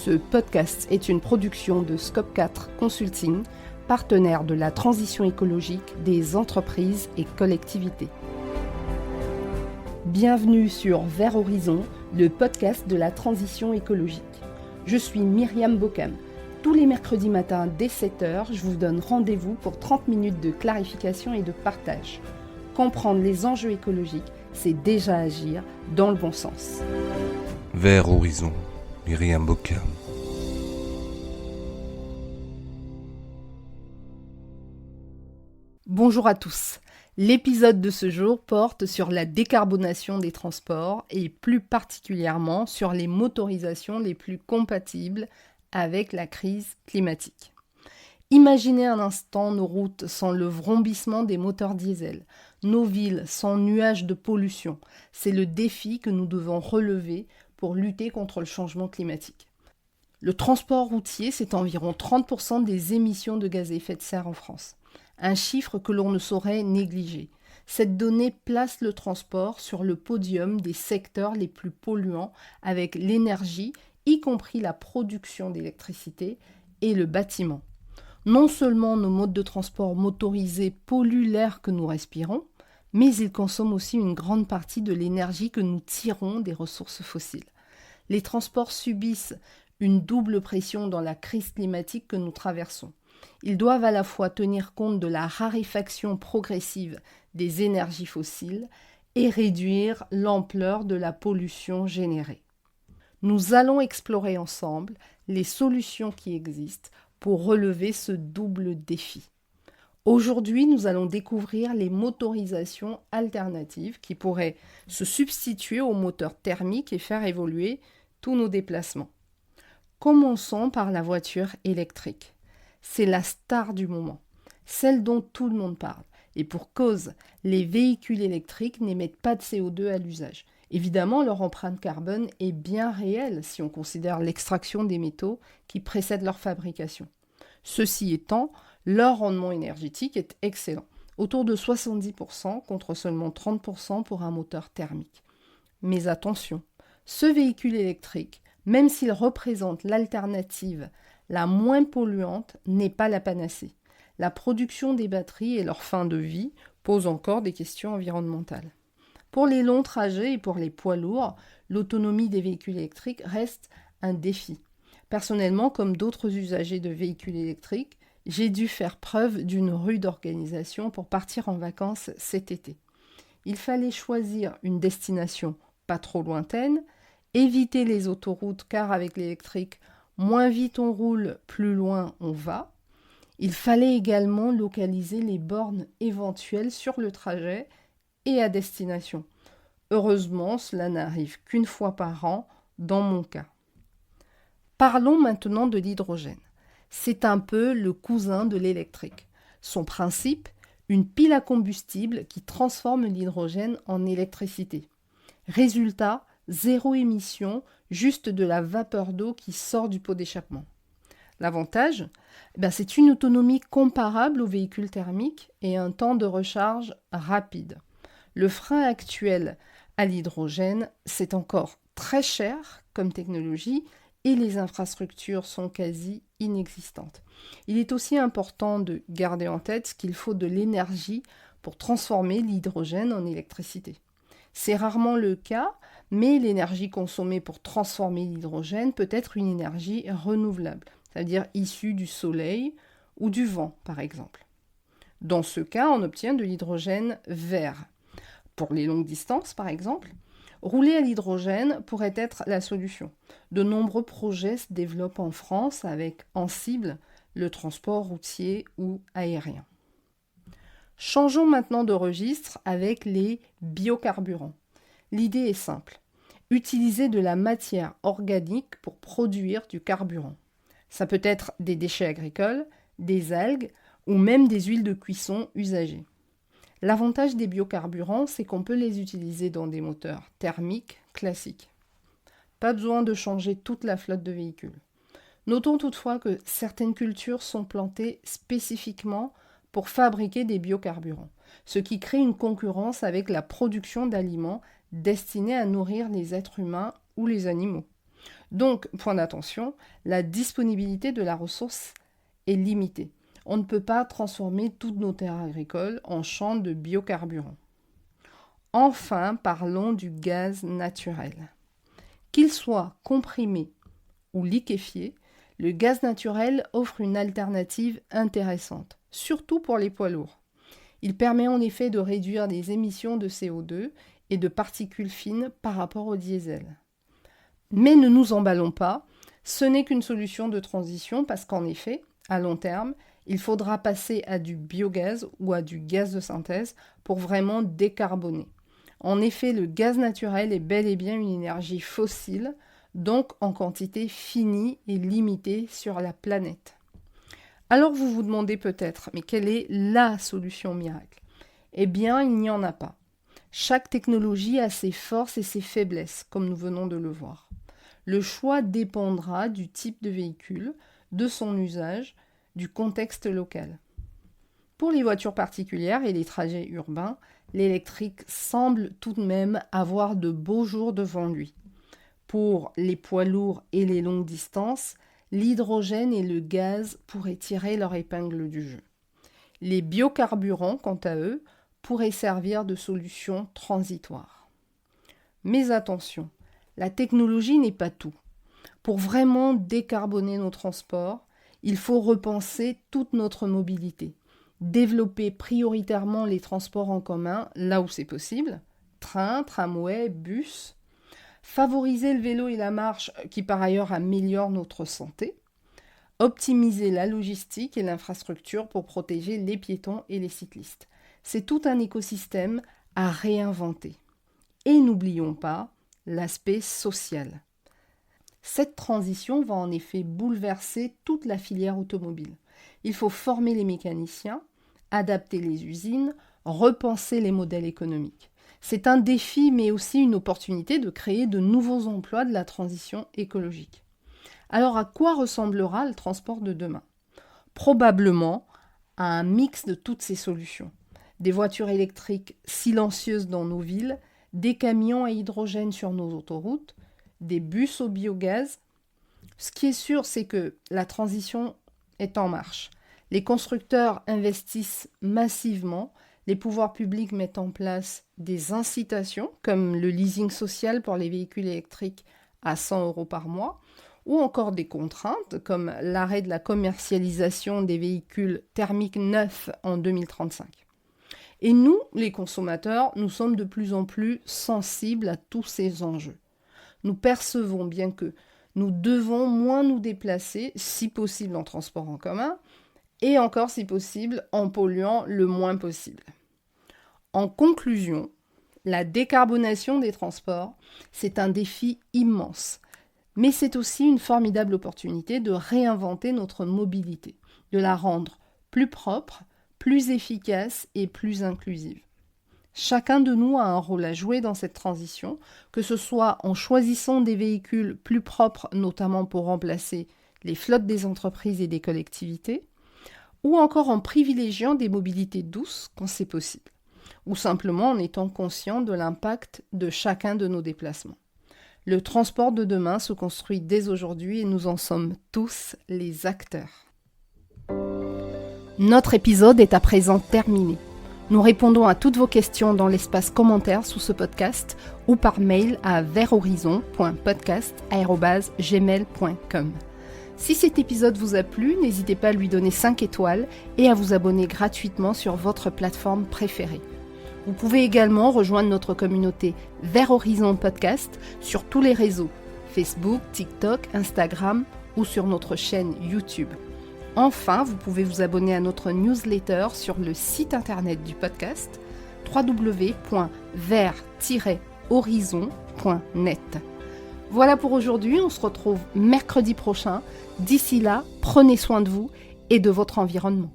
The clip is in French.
Ce podcast est une production de Scope 4 Consulting, partenaire de la transition écologique des entreprises et collectivités. Bienvenue sur Vert Horizon, le podcast de la transition écologique. Je suis Myriam Bocam. Tous les mercredis matins dès 7h, je vous donne rendez-vous pour 30 minutes de clarification et de partage. Comprendre les enjeux écologiques, c'est déjà agir dans le bon sens. Vert Horizon, Myriam Bocam. Bonjour à tous. L'épisode de ce jour porte sur la décarbonation des transports et plus particulièrement sur les motorisations les plus compatibles avec la crise climatique. Imaginez un instant nos routes sans le vrombissement des moteurs diesel, nos villes sans nuages de pollution. C'est le défi que nous devons relever pour lutter contre le changement climatique. Le transport routier, c'est environ 30% des émissions de gaz à effet de serre en France. Un chiffre que l'on ne saurait négliger. Cette donnée place le transport sur le podium des secteurs les plus polluants avec l'énergie, y compris la production d'électricité et le bâtiment. Non seulement nos modes de transport motorisés polluent l'air que nous respirons, mais ils consomment aussi une grande partie de l'énergie que nous tirons des ressources fossiles. Les transports subissent une double pression dans la crise climatique que nous traversons. Ils doivent à la fois tenir compte de la raréfaction progressive des énergies fossiles et réduire l'ampleur de la pollution générée. Nous allons explorer ensemble les solutions qui existent pour relever ce double défi. Aujourd'hui, nous allons découvrir les motorisations alternatives qui pourraient se substituer aux moteurs thermiques et faire évoluer tous nos déplacements. Commençons par la voiture électrique. C'est la star du moment, celle dont tout le monde parle. Et pour cause, les véhicules électriques n'émettent pas de CO2 à l'usage. Évidemment, leur empreinte carbone est bien réelle si on considère l'extraction des métaux qui précèdent leur fabrication. Ceci étant, leur rendement énergétique est excellent, autour de 70% contre seulement 30% pour un moteur thermique. Mais attention, ce véhicule électrique, même s'il représente l'alternative la moins polluante, n'est pas la panacée. La production des batteries et leur fin de vie posent encore des questions environnementales. Pour les longs trajets et pour les poids lourds, l'autonomie des véhicules électriques reste un défi. Personnellement, comme d'autres usagers de véhicules électriques, j'ai dû faire preuve d'une rude organisation pour partir en vacances cet été. Il fallait choisir une destination pas trop lointaine, éviter les autoroutes car avec l'électrique, moins vite on roule, plus loin on va. Il fallait également localiser les bornes éventuelles sur le trajet et à destination. Heureusement, cela n'arrive qu'une fois par an dans mon cas. Parlons maintenant de l'hydrogène. C'est un peu le cousin de l'électrique. Son principe, une pile à combustible qui transforme l'hydrogène en électricité. Résultat, zéro émission, juste de la vapeur d'eau qui sort du pot d'échappement. L'avantage, c'est une autonomie comparable aux véhicules thermiques et un temps de recharge rapide. Le frein actuel à l'hydrogène, c'est encore très cher comme technologie et les infrastructures sont quasi inexistantes. Il est aussi important de garder en tête qu'il faut de l'énergie pour transformer l'hydrogène en électricité. C'est rarement le cas, mais l'énergie consommée pour transformer l'hydrogène peut être une énergie renouvelable, c'est-à-dire issue du soleil ou du vent, par exemple. Dans ce cas, on obtient de l'hydrogène vert. Pour les longues distances, par exemple, rouler à l'hydrogène pourrait être la solution. De nombreux projets se développent en France avec en cible le transport routier ou aérien. Changeons maintenant de registre avec les biocarburants. L'idée est simple. Utiliser de la matière organique pour produire du carburant. Ça peut être des déchets agricoles, des algues ou même des huiles de cuisson usagées. L'avantage des biocarburants, c'est qu'on peut les utiliser dans des moteurs thermiques classiques. Pas besoin de changer toute la flotte de véhicules. Notons toutefois que certaines cultures sont plantées spécifiquement pour fabriquer des biocarburants, ce qui crée une concurrence avec la production d'aliments destinés à nourrir les êtres humains ou les animaux. Donc, point d'attention, la disponibilité de la ressource est limitée. On ne peut pas transformer toutes nos terres agricoles en champs de biocarburants. Enfin, parlons du gaz naturel. Qu'il soit comprimé ou liquéfié, le gaz naturel offre une alternative intéressante, surtout pour les poids lourds. Il permet en effet de réduire les émissions de CO2 et de particules fines par rapport au diesel. Mais ne nous emballons pas, ce n'est qu'une solution de transition parce qu'en effet, à long terme, il faudra passer à du biogaz ou à du gaz de synthèse pour vraiment décarboner. En effet, le gaz naturel est bel et bien une énergie fossile, donc en quantité finie et limitée sur la planète. Alors vous vous demandez peut-être, mais quelle est la solution miracle ? Eh bien, il n'y en a pas. Chaque technologie a ses forces et ses faiblesses, comme nous venons de le voir. Le choix dépendra du type de véhicule, de son usage, du contexte local. Pour les voitures particulières et les trajets urbains, l'électrique semble tout de même avoir de beaux jours devant lui. Pour les poids lourds et les longues distances, l'hydrogène et le gaz pourraient tirer leur épingle du jeu. Les biocarburants, quant à eux, pourraient servir de solution transitoire. Mais attention, la technologie n'est pas tout. Pour vraiment décarboner nos transports, il faut repenser toute notre mobilité, développer prioritairement les transports en commun là où c'est possible, train, tramway, bus, favoriser le vélo et la marche qui par ailleurs améliorent notre santé, optimiser la logistique et l'infrastructure pour protéger les piétons et les cyclistes. C'est tout un écosystème à réinventer. Et n'oublions pas l'aspect social. Cette transition va en effet bouleverser toute la filière automobile. Il faut former les mécaniciens, adapter les usines, repenser les modèles économiques. C'est un défi mais aussi une opportunité de créer de nouveaux emplois de la transition écologique. Alors à quoi ressemblera le transport de demain ? Probablement à un mix de toutes ces solutions. Des voitures électriques silencieuses dans nos villes, des camions à hydrogène sur nos autoroutes, des bus au biogaz. Ce qui est sûr, c'est que la transition est en marche. Les constructeurs investissent massivement, les pouvoirs publics mettent en place des incitations, comme le leasing social pour les véhicules électriques à 100 € par mois, ou encore des contraintes, comme l'arrêt de la commercialisation des véhicules thermiques neufs en 2035. Et nous, les consommateurs, nous sommes de plus en plus sensibles à tous ces enjeux. Nous percevons bien que nous devons moins nous déplacer, si possible en transport en commun, et encore si possible en polluant le moins possible. En conclusion, la décarbonation des transports, c'est un défi immense, mais c'est aussi une formidable opportunité de réinventer notre mobilité, de la rendre plus propre, plus efficace et plus inclusive. Chacun de nous a un rôle à jouer dans cette transition, que ce soit en choisissant des véhicules plus propres, notamment pour remplacer les flottes des entreprises et des collectivités, ou encore en privilégiant des mobilités douces quand c'est possible, ou simplement en étant conscient de l'impact de chacun de nos déplacements. Le transport de demain se construit dès aujourd'hui et nous en sommes tous les acteurs. Notre épisode est à présent terminé. Nous répondons à toutes vos questions dans l'espace commentaire sous ce podcast ou par mail à verthorizon.podcast@gmail.com. Si cet épisode vous a plu, n'hésitez pas à lui donner 5 étoiles et à vous abonner gratuitement sur votre plateforme préférée. Vous pouvez également rejoindre notre communauté Vers Horizon Podcast sur tous les réseaux, Facebook, TikTok, Instagram ou sur notre chaîne YouTube. Enfin, vous pouvez vous abonner à notre newsletter sur le site internet du podcast www.vers-horizon.net. Voilà pour aujourd'hui, on se retrouve mercredi prochain. D'ici là, prenez soin de vous et de votre environnement.